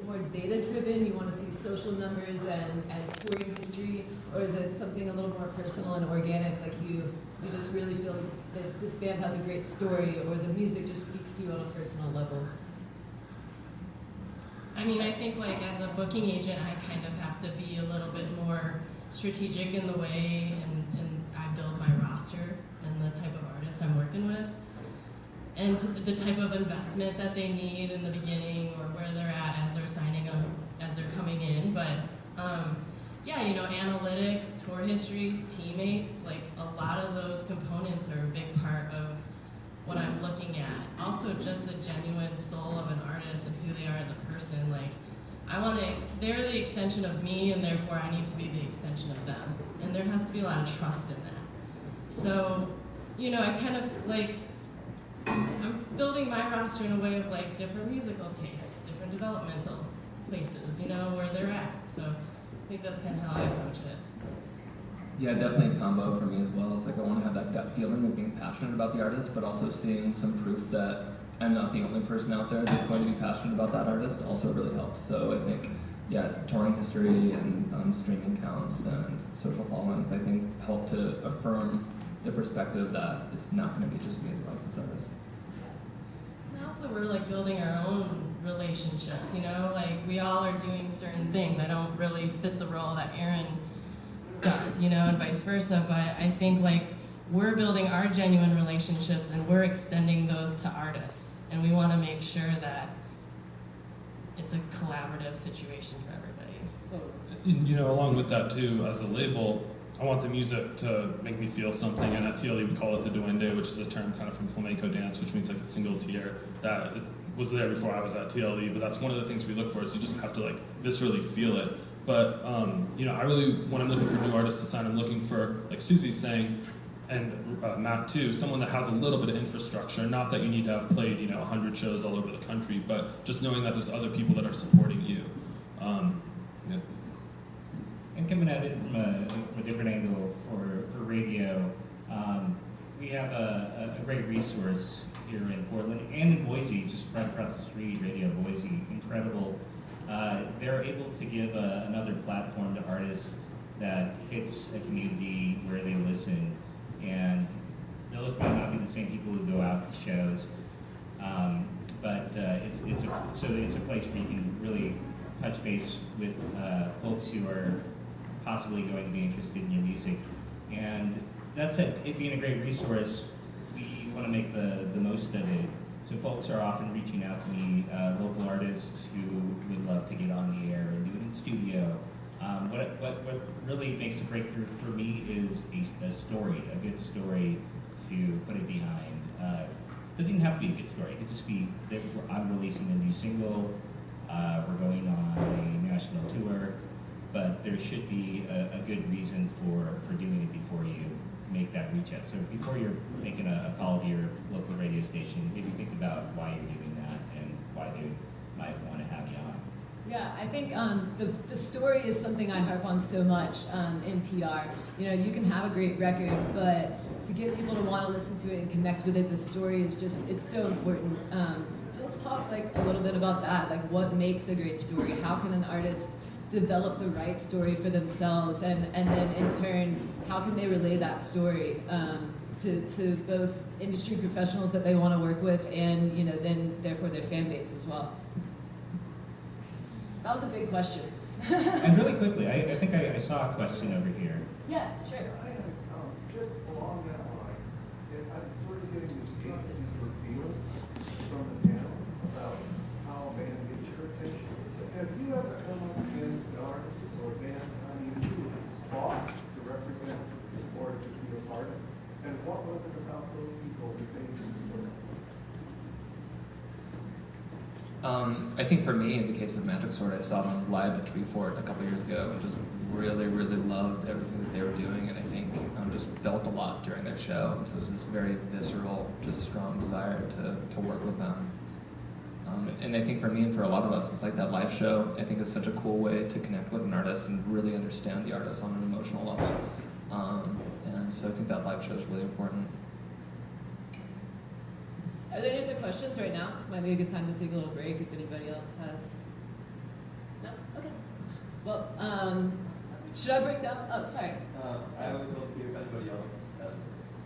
more data-driven, you want to see social numbers and touring history, or is it something a little more personal and organic, like you just really feel that this band has a great story, or the music just speaks to you on a personal level? I mean, I think like as a booking agent, I kind of have to be a little bit more strategic in the way and I build my roster and the type of artists I'm working with, and the type of investment that they need in the beginning or where they're at as they're signing up, as they're coming in. But yeah, you know, analytics, tour histories, teammates, like a lot of those components are a big part of what I'm looking at. Also just the genuine soul of an artist and who they are as a person. Like, they're the extension of me, and therefore I need to be the extension of them. And there has to be a lot of trust in that. So, you know, I kind of like, I'm building my roster in a way of like different musical tastes, different developmental places, you know, where they're at. So I think that's kind of how I approach it. Yeah, definitely a combo for me as well. It's like I want to have that gut feeling of being passionate about the artist, but also seeing some proof that I'm not the only person out there that's going to be passionate about that artist also really helps. So I think, yeah, touring history and streaming counts and social followings, I think, help to affirm the perspective that it's not going to be just me that likes this artist. And also we're like building our own relationships, you know, like we all are doing certain things. I don't really fit the role that Aaron does, you know, and vice versa, but I think like we're building our genuine relationships and we're extending those to artists, and we want to make sure that it's a collaborative situation for everybody. And, you know, along with that too, as a label, I want the music to make me feel something, and at TLE we call it the duende, which is a term kind of from flamenco dance, which means like a single tier that was there before I was at TLE, but that's one of the things we look for, is you just have to like viscerally feel it. But, you know, I really, when I'm looking for new artists to sign, I'm looking for, like Susie's saying, and Matt too, someone that has a little bit of infrastructure. Not that you need to have played, you know, 100 shows all over the country, but just knowing that there's other people that are supporting you. Yeah. And coming at it from a different angle for radio, we have a great resource here in Portland and in Boise, just right across the street, Radio Boise, incredible. They're able to give another platform to artists that hits a community where they listen, and those might not be the same people who go out to shows, but it's a place where you can really touch base with folks who are possibly going to be interested in your music. And that's it being a great resource, we want to make the most of it. So folks are often reaching out to me, local artists who would love to get on the air and do it in studio. What really makes a breakthrough for me is a story, a good story to put it behind. It doesn't even have to be a good story. It could just be that I'm releasing a new single, we're going on a national tour, but there should be a good reason for doing it before you make that reach out. So before you're making a call to your local radio station, maybe think about why you're doing that and why they might want to have you on. Yeah, I think the story is something I harp on so much in PR. You know, you can have a great record, but to get people to want to listen to it and connect with it, the story is just, it's so important. So let's talk like a little bit about that, like what makes a great story? How can an artist develop the right story for themselves, and then in turn, how can they relay that story to both industry professionals that they want to work with, and, you know, then therefore their fan base as well? That was a big question. And really quickly, I think I saw a question over here. Yeah, sure. I had, just along that line, I'm sort of getting this gatekeeper feel from the panel about how a band gets your attention. Have you ever come up against an artist or a band, I mean, who has fought to represent, to support, to be a part of? And what was it about those people that made you support? I think for me, in the case of Magic Sword, I saw them live at Treefort a couple years ago and just really, really loved everything that they were doing, and I think just felt a lot during their show. And so it was this very visceral, just strong desire to work with them. And I think for me and for a lot of us, it's like that live show, I think is such a cool way to connect with an artist and really understand the artist on an emotional level. And so I think that live show is really important. Are there any other questions right now? This might be a good time to take a little break if anybody else has Well, should I break down? Oh, sorry. I would love to hear if anybody else has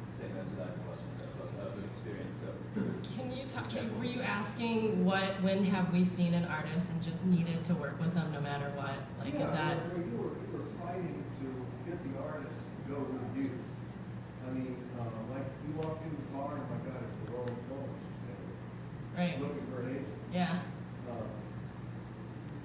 the same answer to that question of an experience. So, Can you talk? Were you asking when have we seen an artist and just needed to work with them no matter what? Like, Yeah, is that? where you were fighting to get the artist to go with you. I mean, like you walked in the bar and my God, it's the Rolling Stones. Right. Looking for an agent. Yeah. Uh,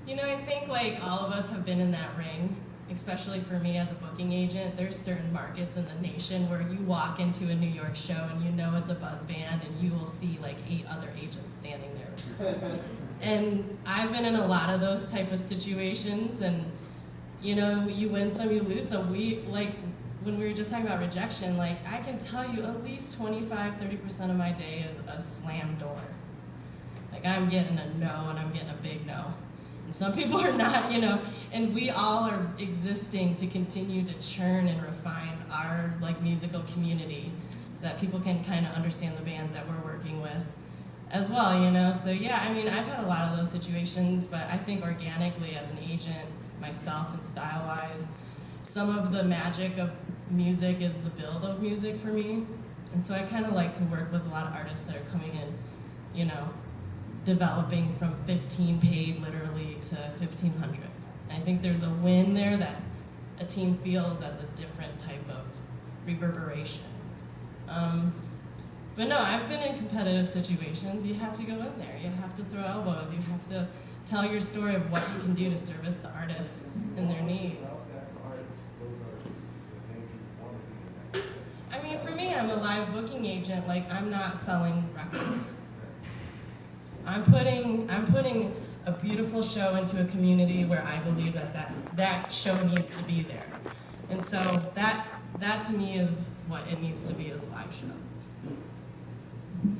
You know, I think like all of us have been in that ring, especially for me as a booking agent. There's certain markets in the nation where you walk into a New York show and you know it's a buzz band and you will see like 8 other agents standing there. And I've been in a lot of those type of situations, and you know, you win some, you lose some. We like when we were just talking about rejection, like I can tell you at least 25-30% of my day is a slam door. Like I'm getting a no and I'm getting a big no. And some people are not, you know, and we all are existing to continue to churn and refine our like musical community so that people can kind of understand the bands that we're working with as well, you know. So yeah, I mean, I've had a lot of those situations, but I think organically as an agent myself and style-wise, some of the magic of music is the build of music for me. And so I kind of like to work with a lot of artists that are coming in, you know, developing from 15 paid literally to 1,500. And I think there's a win there that a team feels as a different type of reverberation. But no, I've been in competitive situations. You have to go in there. You have to throw elbows. You have to tell your story of what you can do to service the artists and their needs. Without that artist, those artists that make you want to be in that. I mean, for me, I'm a live booking agent. Like, I'm not selling records. I'm putting a beautiful show into a community where I believe that show needs to be there. And so that to me is what it needs to be as a live show.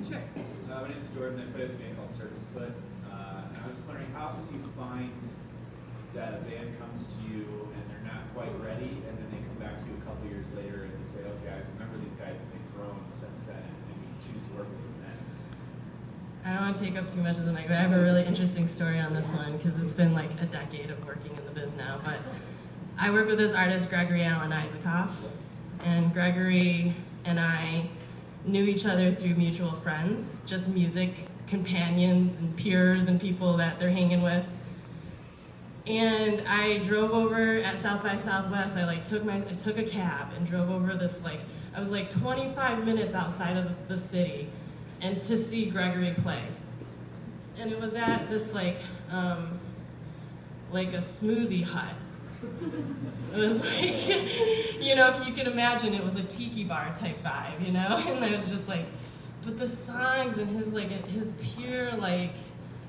Sure. my name's Jordan. I play with a band called Search and Foot. And I was just wondering, how do you find that a band comes to you and they're not quite ready, and then they come back to you a couple years later and you say, okay, I remember these guys and they've grown since then, and you choose to work with them then? I don't want to take up too much of the mic, but I have a really interesting story on this one because it's been like a decade of working in the biz now. But I work with this artist, Gregory Alan Isaacoff, and Gregory and I knew each other through mutual friends, just music companions and peers and people that they're hanging with. And I drove over at South by Southwest. I took a cab and drove over this I was 25 minutes outside of the city, and to see Gregory play. And it was at this like a smoothie hut. It was you can imagine it was a tiki bar type vibe, And I was just but the songs and his pure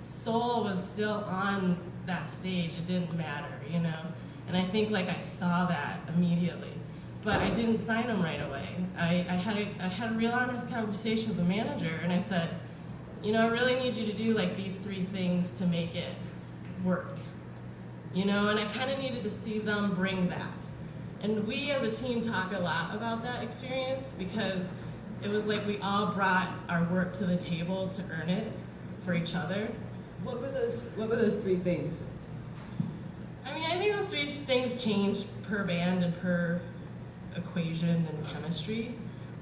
soul was still on that stage. It didn't matter, And I think I saw that immediately. But I didn't sign him right away. I had a real honest conversation with the manager, and I said, I really need you to do these 3 things to make it work. And I kind of needed to see them bring that. And we as a team talk a lot about that experience because it was we all brought our work to the table to earn it for each other. What were those 3 things? I mean, I think those 3 things change per band and per equation and chemistry,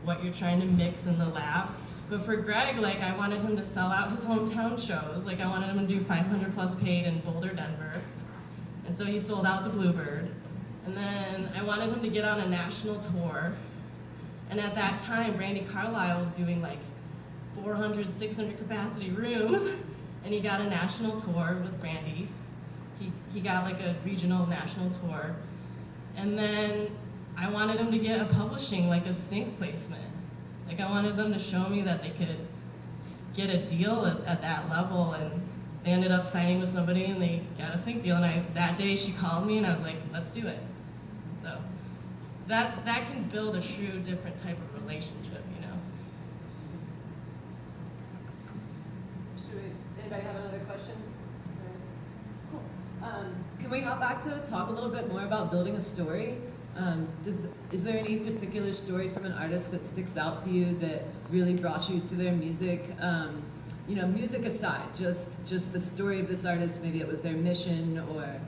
what you're trying to mix in the lab. But for Greg, I wanted him to sell out his hometown shows. I wanted him to do 500 plus paid in Boulder, Denver. And so he sold out the Bluebird. And then I wanted him to get on a national tour. And at that time, Randy Carlisle was doing 400, 600 capacity rooms. And he got a national tour with Randy. He got a regional national tour. And then I wanted him to get a publishing, a sync placement. I wanted them to show me that they could get a deal at that level, and they ended up signing with somebody and they got a sync deal. And that day she called me and I was like, let's do it. So that can build a true different type of relationship, Anybody have another question? Cool. Can we hop back to talk a little bit more about building a story? Is there any particular story from an artist that sticks out to you that really brought you to their music? Music aside, just the story of this artist, maybe it was their mission or...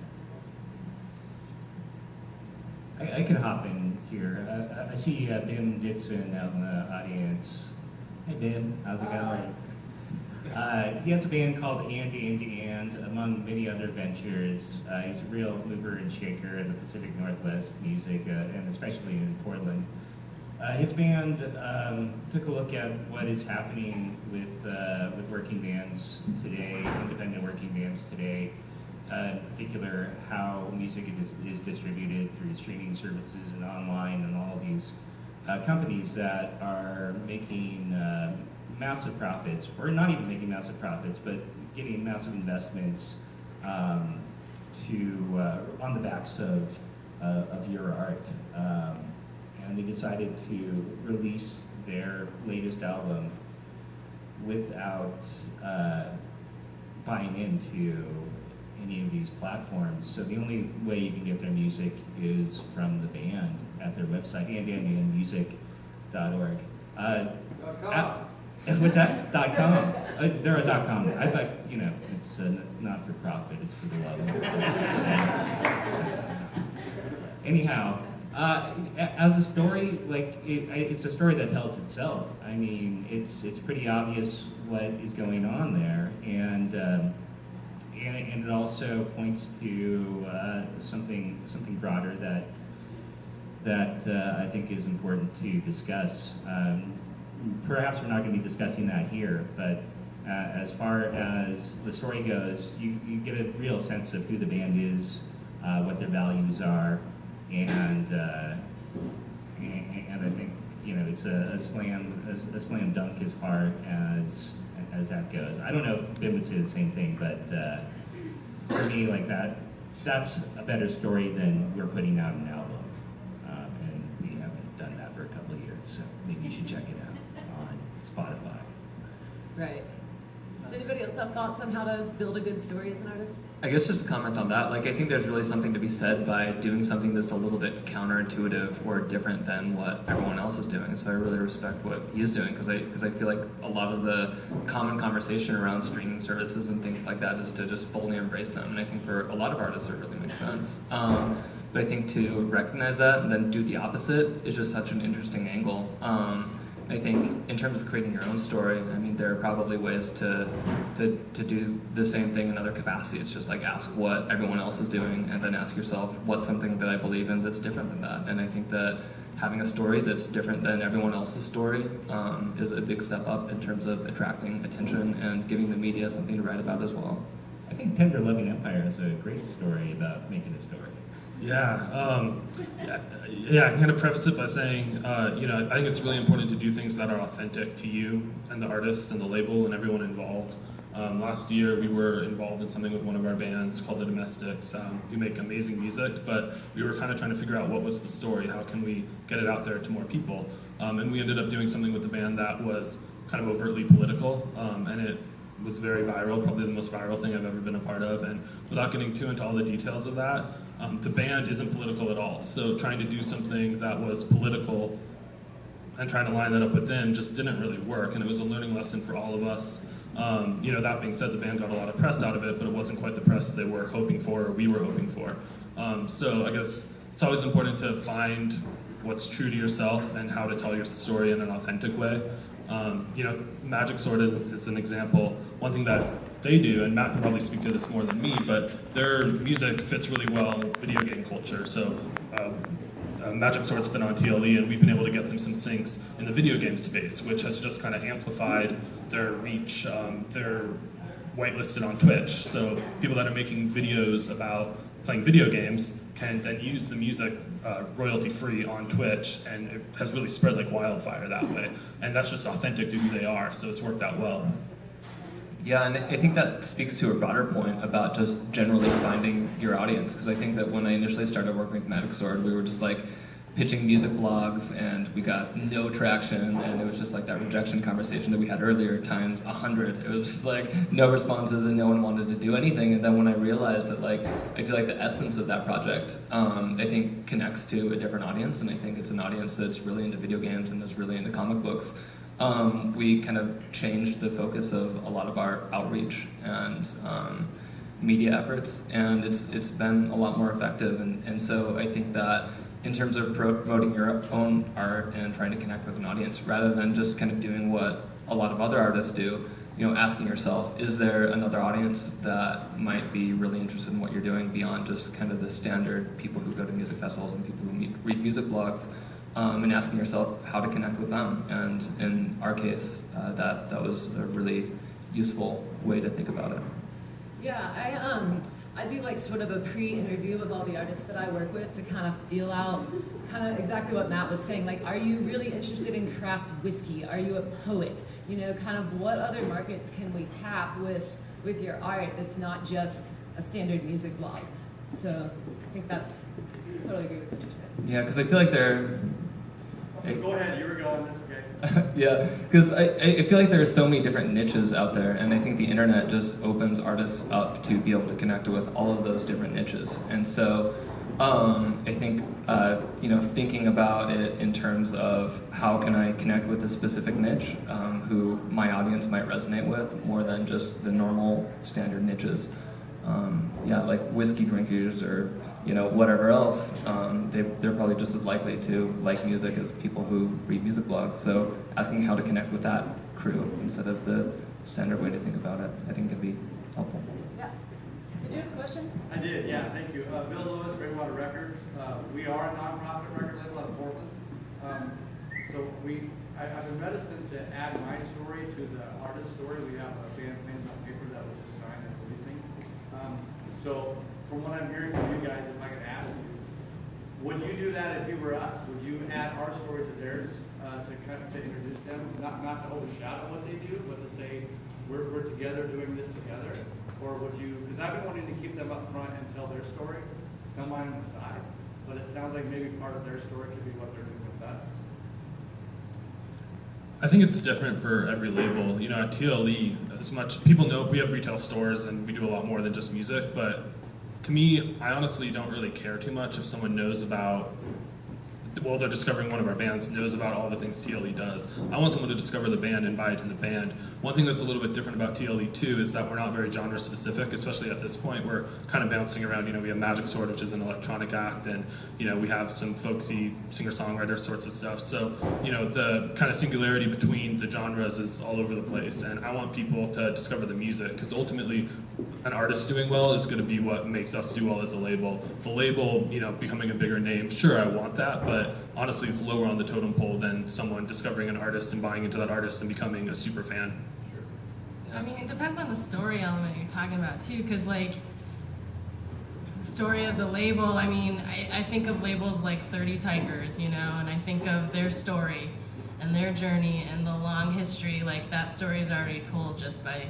I can hop in here. I see Bim Dixon out in the audience. Hey Bim, how's it going? He has a band called And, among many other ventures. He's a real mover and shaker in the Pacific Northwest music, and especially in Portland. His band took a look at what is happening with working bands today, independent working bands today, in particular how music is distributed through streaming services and online, and all these companies that are making massive profits, or not even making massive profits, but getting massive investments on the backs of your art. And they decided to release their latest album without buying into any of these platforms. So the only way you can get their music is from the band at their website, andmusic.org. What's that? .com? They're a .com. I thought, it's not for profit, it's for the love. Anyhow, as a story, it's a story that tells itself. I mean, it's pretty obvious what is going on there, and it also points to something broader that I think is important to discuss. Perhaps we're not going to be discussing that here, but as far as the story goes, you get a real sense of who the band is, what their values are, and I think it's a slam dunk as far as that goes. I don't know if Ben would say the same thing, but for me, that's a better story than we're putting out an album, and we haven't done that for a couple of years, so maybe you should check it out on Spotify. Right. Does anybody else have thoughts on how to build a good story as an artist? I guess just to comment on that, I think there's really something to be said by doing something that's a little bit counterintuitive or different than what everyone else is doing. So I really respect what he's doing, because I feel like a lot of the common conversation around streaming services and things like that is to just fully embrace them. And I think for a lot of artists it really makes sense. But I think to recognize that and then do the opposite is just such an interesting angle. I think in terms of creating your own story, there are probably ways to do the same thing in other capacity. It's just ask what everyone else is doing, and then ask yourself, what's something that I believe in that's different than that? And I think that having a story that's different than everyone else's story is a big step up in terms of attracting attention and giving the media something to write about as well. I think Tender Loving Empire is a great story about making a story. Yeah, I can kind of preface it by saying, I think it's really important to do things that are authentic to you and the artist and the label and everyone involved. Last year we were involved in something with one of our bands called The Domestics. We make amazing music, but we were kind of trying to figure out what was the story, how can we get it out there to more people. And we ended up doing something with the band that was kind of overtly political, and it was very viral, probably the most viral thing I've ever been a part of. And without getting too into all the details of that, the band isn't political at all. So trying to do something that was political and trying to line that up with them just didn't really work, and it was a learning lesson for all of us. That being said, the band got a lot of press out of it, but it wasn't quite the press they were hoping for, or we were hoping for. So I guess it's always important to find what's true to yourself and how to tell your story in an authentic way. Magic Sword is an example. One thing that they do, and Matt can probably speak to this more than me, but their music fits really well in video game culture. So Magic Sword's been on TLE, and we've been able to get them some syncs in the video game space, which has just kind of amplified their reach. They're whitelisted on Twitch, so people that are making videos about playing video games can then use the music royalty-free on Twitch, and it has really spread like wildfire that way. And that's just authentic to who they are, so it's worked out well. Yeah, and I think that speaks to a broader point about just generally finding your audience, because I think that when I initially started working with Magic Sword, we were just pitching music blogs, and we got no traction, and it was just that rejection conversation that we had earlier times 100. It was just no responses, and no one wanted to do anything. And then when I realized that I feel the essence of that project, I think connects to a different audience, and I think it's an audience that's really into video games and is really into comic books. We kind of changed the focus of a lot of our outreach and media efforts, and it's been a lot more effective. And so I think that in terms of promoting your own art and trying to connect with an audience, rather than just kind of doing what a lot of other artists do. Asking yourself, is there another audience that might be really interested in what you're doing beyond just kind of the standard people who go to music festivals and people who read music blogs, and asking yourself how to connect with them. And in our case, that was a really useful way to think about it. Yeah, I do like sort of a pre-interview with all the artists that I work with to kind of feel out kind of exactly what Matt was saying. Like, are you really interested in craft whiskey? Are you a poet? Kind of what other markets can we tap with your art that's not just a standard music blog? So I think that's totally agree with what you're saying. Yeah, because I feel like they're... Go ahead, you were going, that's okay. Yeah, because I feel like there are so many different niches out there, and I think the internet just opens artists up to be able to connect with all of those different niches. And so I think, thinking about it in terms of how can I connect with a specific niche, who my audience might resonate with, more than just the normal standard niches. Like whiskey drinkers or whatever else, they're probably just as likely to like music as people who read music blogs. So asking how to connect with that crew instead of the standard way to think about it, I think can be helpful. Yeah. Did you have a question? I did, yeah, thank you. Bill Lewis, Rainwater Records. We are a nonprofit record label out of Portland. I've been reticent to add my story to the artist story. We have a band plans on paper that was just signed and releasing. So from what I'm hearing from you guys, if I could ask you, would you do that if you were us? Would you add our story to theirs to introduce them? Not to overshadow what they do, but to say we're together doing this together? Or would you, because I've been wanting to keep them up front and tell their story, tell mine on the side, but it sounds like maybe part of their story could be what they're doing with us. I think it's different for every label. At TLE, as much people know, we have retail stores and we do a lot more than just music, but to me, I honestly don't really care too much if someone knows about, while they're discovering one of our bands, knows about all the things TLE does. I want someone to discover the band and buy into the band. One thing that's a little bit different about TLE too is that we're not very genre specific, especially at this point. We're kind of bouncing around. We have Magic Sword, which is an electronic act, and we have some folksy singer-songwriter sorts of stuff. So the kind of singularity between the genres is all over the place, and I want people to discover the music, because ultimately an artist doing well is going to be what makes us do well as a label. The label, becoming a bigger name, sure, I want that, but honestly, it's lower on the totem pole than someone discovering an artist and buying into that artist and becoming a super fan. Sure. I mean, it depends on the story element you're talking about too, because like the story of the label, I think of labels like 30 Tigers, and I think of their story and their journey and the long history. Like that story is already told just by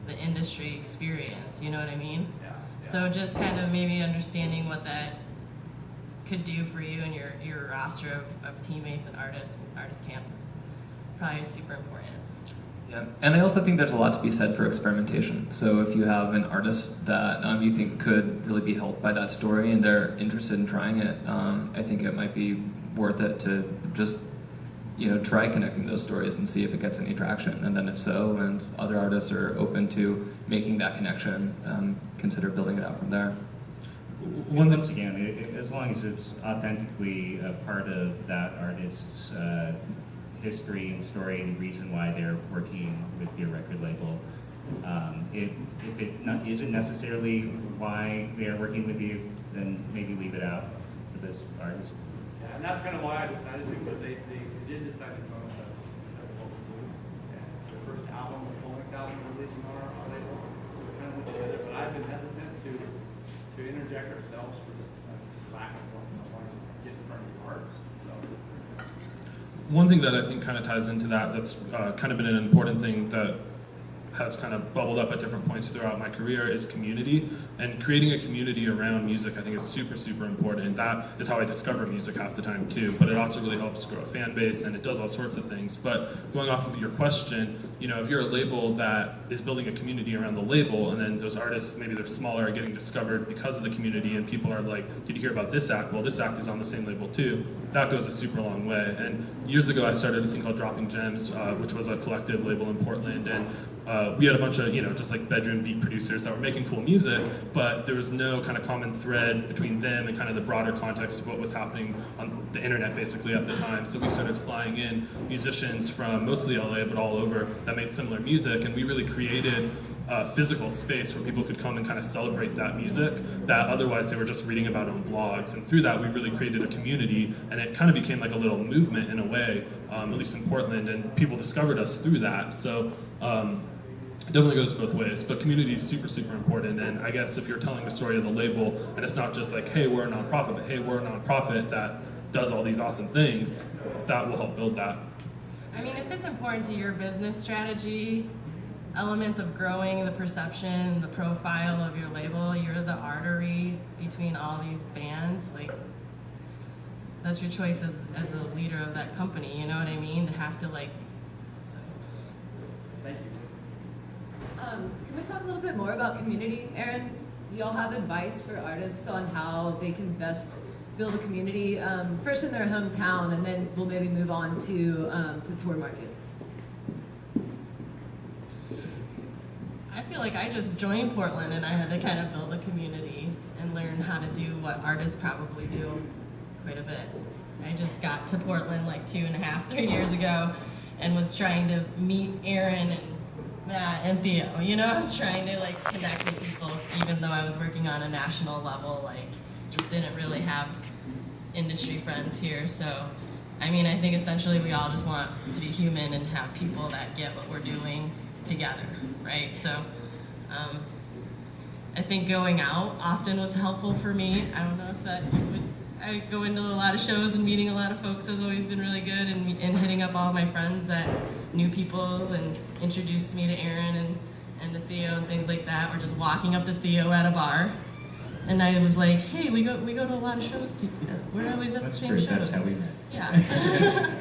the industry experience, you know what I mean? Yeah. So just kind of maybe understanding what that could do for you and your roster of teammates and artist camps is probably super important. Yeah, and I also think there's a lot to be said for experimentation. So if you have an artist that you think could really be helped by that story and they're interested in trying it, I think it might be worth it to just try connecting those stories and see if it gets any traction. And then if so, and other artists are open to making that connection, consider building it out from there. Once again, as long as it's authentically a part of that artist's history and story and reason why they're working with your record label, if it isn't necessarily why they are working with you, then maybe leave it out for this artist. Yeah, and that's kind of why I decided to, because they did decide to go with us as a local group. And it's their first album, the full-length album releasing on our label. So we kind of went together, but I've been hesitant to interject ourselves for just lack of wanting to get in front of the art. So. One thing that I think kind of ties into that's kind of been an important thing that has kind of bubbled up at different points throughout my career is community. And creating a community around music I think is super, super important. And that is how I discover music half the time too. But it also really helps grow a fan base and it does all sorts of things. But going off of your question, you know, if you're a label that is building a community around the label, and then those artists, maybe they're smaller, are getting discovered because of the community, and people are like, did you hear about this act? Well, this act is on the same label too. That goes a super long way. And years ago, I started a thing called Dropping Gems, which was a collective label in Portland, and we had a bunch of, you know, just like bedroom beat producers that were making cool music, but there was no kind of common thread between them and kind of the broader context of what was happening on the internet basically at the time. So we started flying in musicians from mostly LA, but all over, that made similar music, and we really created a physical space where people could come and kind of celebrate that music that otherwise they were just reading about on blogs. And through that, we really created a community, and it kind of became like a little movement in a way, at least in Portland, and people discovered us through that. So it definitely goes both ways, but community is super, super important. And I guess if you're telling the story of the label, and it's not just like, hey, we're a nonprofit, but hey, we're a nonprofit that does all these awesome things, that will help build that. I mean, if it's important to your business strategy, elements of growing the perception, the profile of your label, you're the artery between all these bands, like, that's your choice as a leader of that company, you know what I mean? To have to, like, so. Thank you. Can we talk a little bit more about community, Aaron? Do y'all have advice for artists on how they can best build a community, first in their hometown, and then we'll maybe move on to tour markets? I feel like I just joined Portland and I had to kind of build a community and learn how to do what artists probably do quite a bit. I just got to Portland like 2.5, 3 years ago and was trying to meet Aaron and Matt and Theo. You know, I was trying to like connect with people even though I was working on a national level, like just didn't really have industry friends here. So, I mean, I think essentially we all just want to be human and have people that get what we're doing together, right? So I think going out often was helpful for me. I don't know if that I go into a lot of shows and meeting a lot of folks has always been really good, and hitting up all of my friends that knew people and introduced me to Aaron and to Theo and things like that, or just walking up to Theo at a bar. And I was like, hey, we go to a lot of shows together. We're always at the same shows. That's how we met. Yeah.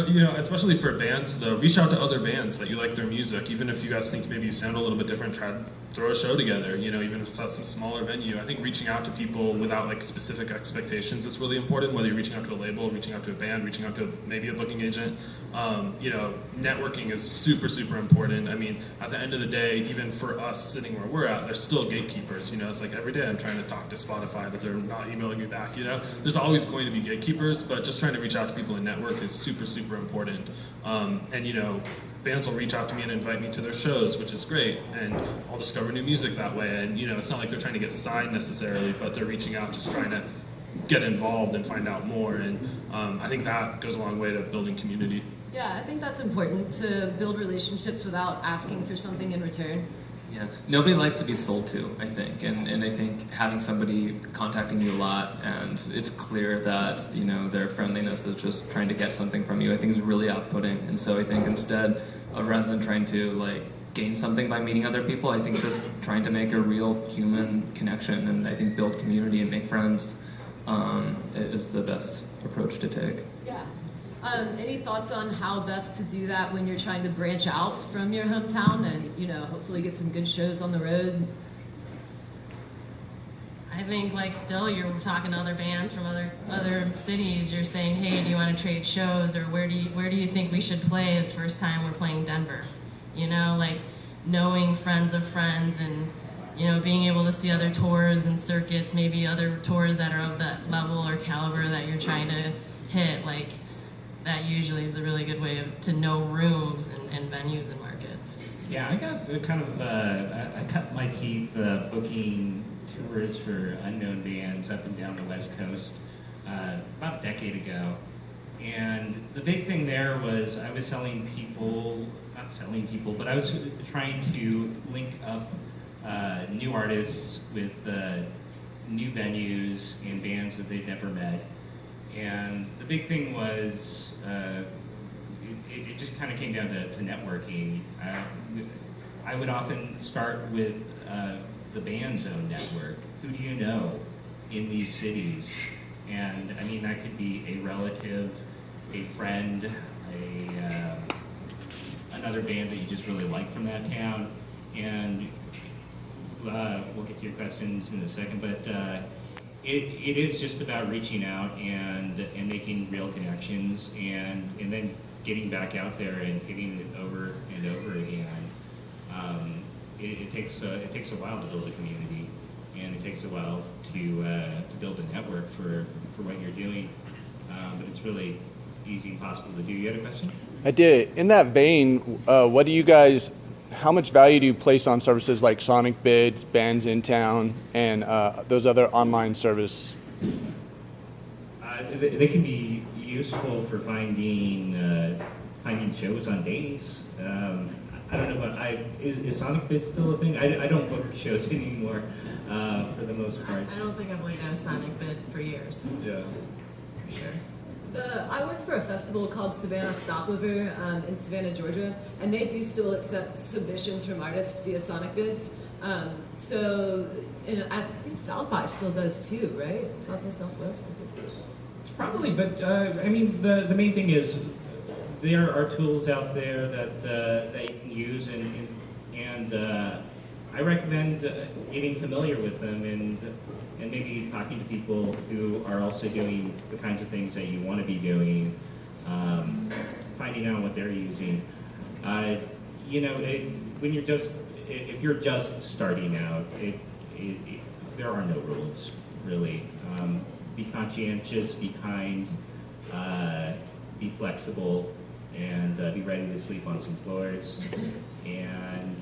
You know, especially for bands, though, reach out to other bands that you like their music. Even if you guys think maybe you sound a little bit different, try to throw a show together. You know, even if it's at some smaller venue. I think reaching out to people without like specific expectations is really important. Whether you're reaching out to a label, reaching out to a band, reaching out to maybe a booking agent. You know, networking is super, super important. I mean, at the end of the day, even for us sitting where we're at, there's still gatekeepers. You know, it's like every day I'm trying to talk to Spotify, but they're not emailing me back. You know, there's always going to be gatekeepers, but just trying to reach out to people and network is super, super important. And you know, bands will reach out to me and invite me to their shows, which is great, and I'll discover new music that way. And you know, it's not like they're trying to get signed necessarily, but they're reaching out, just trying to get involved and find out more. And I think that goes a long way to building community. Yeah, I think that's important, to build relationships without asking for something in return. Yeah, nobody likes to be sold to, I think, and I think having somebody contacting you a lot and it's clear that, you know, their friendliness is just trying to get something from you, I think is really off-putting. And so I think instead of, rather than trying to like gain something by meeting other people, I think just trying to make a real human connection and I think build community and make friends is the best approach to take. Yeah. Any thoughts on how best to do that when you're trying to branch out from your hometown and, you know, hopefully get some good shows on the road? I think like still you're talking to other bands from other cities. You're saying, hey, do you want to trade shows, or where do you think we should play this first time we're playing Denver? You know, like knowing friends of friends and, you know, being able to see other tours and circuits, maybe other tours that are of that level or caliber that you're trying to hit, like. That usually is a really good way to know rooms and venues and markets. Yeah, I got kind of, I cut my teeth booking tours for unknown bands up and down the West Coast about a decade ago. And the big thing there was I was but I was trying to link up new artists with new venues and bands that they'd never met. And the big thing was, it just kind of came down to networking. I would often start with the band's own network. Who do you know in these cities? And I mean, that could be a relative, a friend, a another band that you just really like from that town, and we'll get to your questions in a second, but it is just about reaching out and making real connections, and then getting back out there and hitting it over and over again. It takes a while to build a community, and it takes a while to build a network for what you're doing, but it's really easy and possible to do. You had a question? I did. In that vein, what do you guys, how much value do you place on services like Sonic Bids, Bands in Town, and those other online service? They can be useful for finding shows on days. I don't know, but is Sonic Bid still a thing? I don't book shows anymore for the most part. I don't think I've looked at a Sonic Bid for years, Yeah. for sure. I work for a festival called Savannah Stopover in Savannah, Georgia, and they do still accept submissions from artists via Sonic Bids. So I think South by still does too, right? South by Southwest. Probably, but I mean, the main thing is there are tools out there that you can use, and I recommend getting familiar with them and maybe talking to people who are also doing the kinds of things that you want to be doing, finding out what they're using. You know, when if you're just starting out, there are no rules really. Be conscientious, be kind, be flexible, and be ready to sleep on some floors. And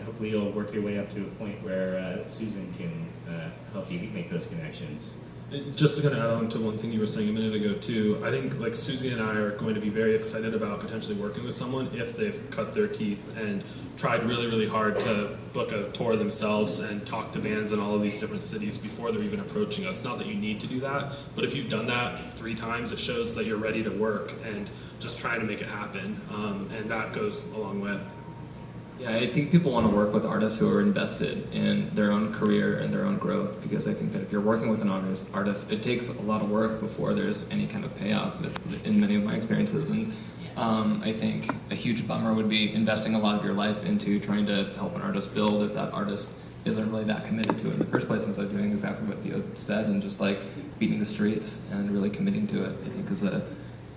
hopefully you'll work your way up to a point where Susan can help you make those connections. Just to kind of add on to one thing you were saying a minute ago too, I think like Susie and I are going to be very excited about potentially working with someone if they've cut their teeth and tried really, really hard to book a tour themselves and talk to bands in all of these different cities before they're even approaching us. Not that you need to do that, but if you've done that 3 times, it shows that you're ready to work and just trying to make it happen, and that goes a long way. Yeah, I think people want to work with artists who are invested in their own career and their own growth, because I think that if you're working with an artist, it takes a lot of work before there's any kind of payoff in many of my experiences. And I think a huge bummer would be investing a lot of your life into trying to help an artist build if that artist isn't really that committed to it in the first place, instead of doing exactly what Theo said and just like beating the streets and really committing to it, I think is a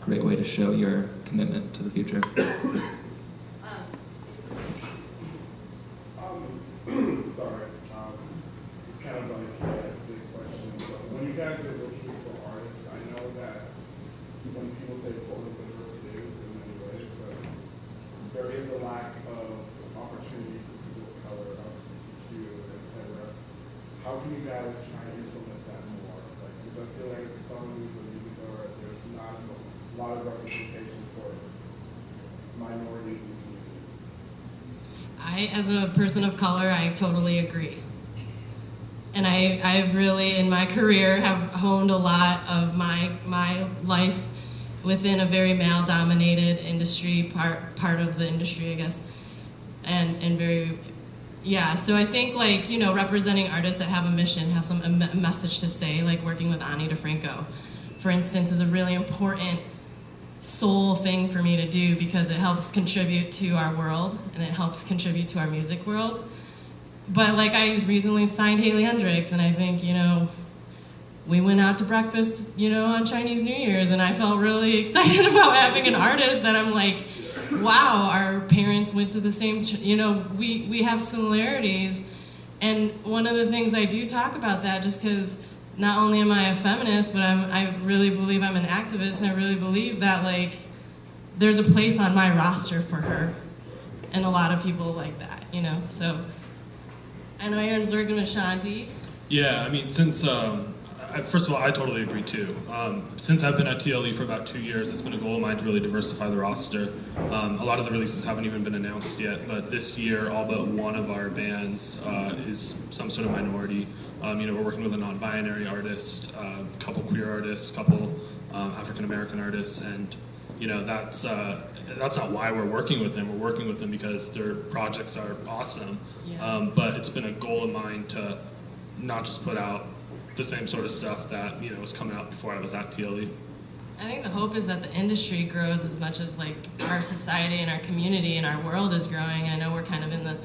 great way to show your commitment to the future. Sorry, it's kind of like a big question, but when you guys are looking for artists, I know that when people say Portland's the first it is in many ways, but there is a lack of opportunity for people of color, LGBTQ, etc. How can you guys try and implement that more? Like, because I feel like some of these music are, there's not a lot of representation for minorities in the community. As a person of color, I totally agree. And I've really, in my career, have honed a lot of my life within a very male-dominated industry, part of the industry, I guess. And very, yeah, so I think, like, you know, representing artists that have a mission, have a message to say, like working with Ani DeFranco, for instance, is a really important soul thing for me to do, because it helps contribute to our world and it helps contribute to our music world. But like, I recently signed Haley Hendricks, and I think, you know, we went out to breakfast, you know, on Chinese New Year's, and I felt really excited about having an artist that I'm like, wow, our parents went to the same, you know, we have similarities. And one of the things I do talk about that, just because not only am I a feminist, but I really believe I'm an activist, and I really believe that, like, there's a place on my roster for her, and a lot of people like that, you know. So I know Aaron's working with Shanti. Yeah, I mean, since first of all, I totally agree too. Since I've been at TLE for about 2 years, it's been a goal of mine to really diversify the roster. A lot of the releases haven't even been announced yet, but this year, all but one of our bands is some sort of minority. You know, we're working with a non-binary artist, a couple queer artists, couple African-American artists, and you know, that's not why we're working with them. We're working with them because their projects are awesome. Yeah. But it's been a goal of mine to not just put out the same sort of stuff that, you know, was coming out before I was at TLE. I think the hope is that the industry grows as much as like our society and our community and our world is growing. I know we're kind of in the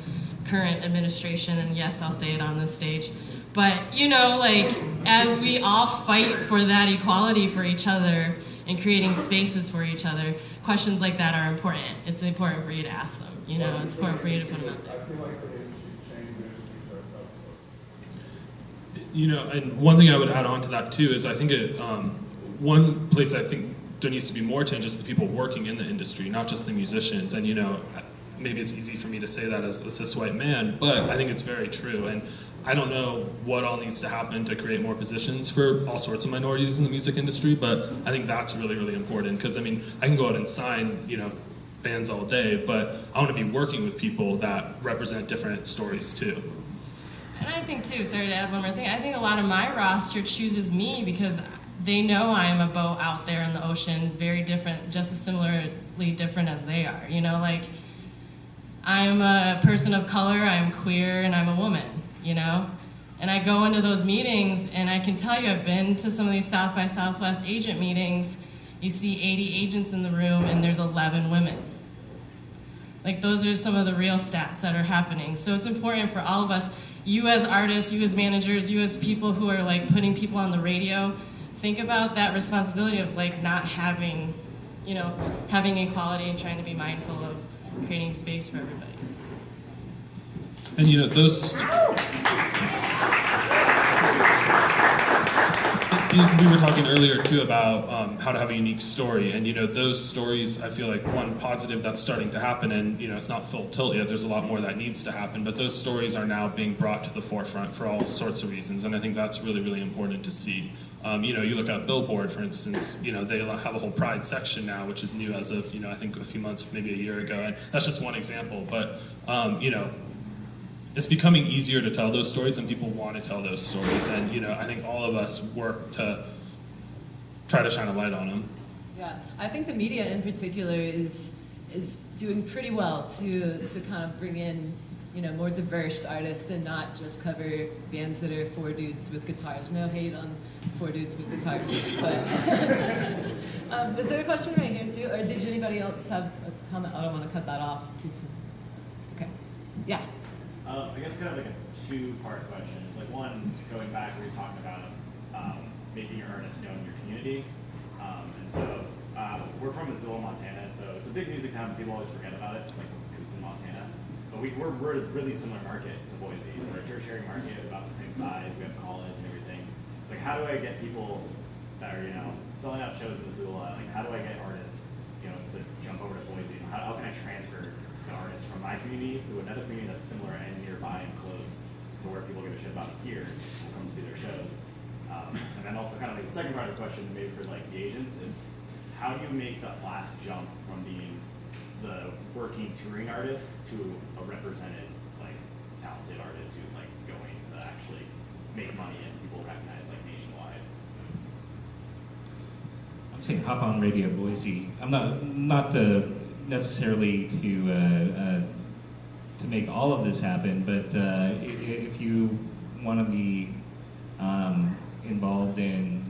current administration, and yes, I'll say it on this stage. But, you know, like, as we all fight for that equality for each other and creating spaces for each other, questions like that are important. It's important for you to ask them, you know, it's important for you to put them out there. I feel like for the industry to change, we have to teach ourselves first. You know, and one thing I would add on to that too is I think one place I think there needs to be more change is the people working in the industry, not just the musicians. And you know, maybe it's easy for me to say that as a cis white man, but I think it's very true. And I don't know what all needs to happen to create more positions for all sorts of minorities in the music industry, but I think that's really, really important. Because I mean, I can go out and sign, you know, bands all day, but I want to be working with people that represent different stories too. And I think too, sorry to add one more thing, I think a lot of my roster chooses me because they know I'm a boat out there in the ocean, very different, just as similarly different as they are. You know, like, I'm a person of color, I'm queer, and I'm a woman, you know? And I go into those meetings, and I can tell you, I've been to some of these South by Southwest agent meetings, you see 80 agents in the room, and there's 11 women. Like, those are some of the real stats that are happening. So it's important for all of us, you as artists, you as managers, you as people who are like putting people on the radio, think about that responsibility of like not having, you know, having equality and trying to be mindful of creating space for everybody. And you know, those. We were talking earlier too about how to have a unique story, and you know, those stories, I feel like one positive that's starting to happen, and you know, it's not full tilt yet, there's a lot more that needs to happen, but those stories are now being brought to the forefront for all sorts of reasons, and I think that's really, really important to see. You know, you look at Billboard, for instance, you know, they have a whole Pride section now, which is new as of, you know, I think a few months, maybe a year ago, and that's just one example, but you know, it's becoming easier to tell those stories, and people want to tell those stories. And you know, I think all of us work to try to shine a light on them. Yeah, I think the media in particular is doing pretty well to kind of bring in, you know, more diverse artists and not just cover bands that are 4 dudes with guitars. No hate on 4 dudes with guitars, but was there a question right here too, or did anybody else have a comment? I don't want to cut that off too soon. Okay, yeah. I guess kind of like a 2-part question. It's like one, going back where you're talking about making your artist known in your community. And so we're from Missoula, Montana, so it's a big music town, but people always forget about it. It's like, because it's in Montana. But we're a really similar market to Boise. We're a tertiary market, about the same size. We have college and everything. It's like, how do I get people that are, you know, selling out shows in Missoula? Like, how do I get artists, you know, to jump over to Boise? How can I transfer an artist from my community to another community that's similar and nearby and close to where people give a shit about here and come see their shows? And then also kind of like the second part of the question, maybe for like the agents, is how do you make that last jump from being the working touring artist to a represented, like, talented artist who's like going to actually make money and people recognize like nationwide? I'm saying hop on Radio Boise. I'm not necessarily to make all of this happen, but if you want to be involved in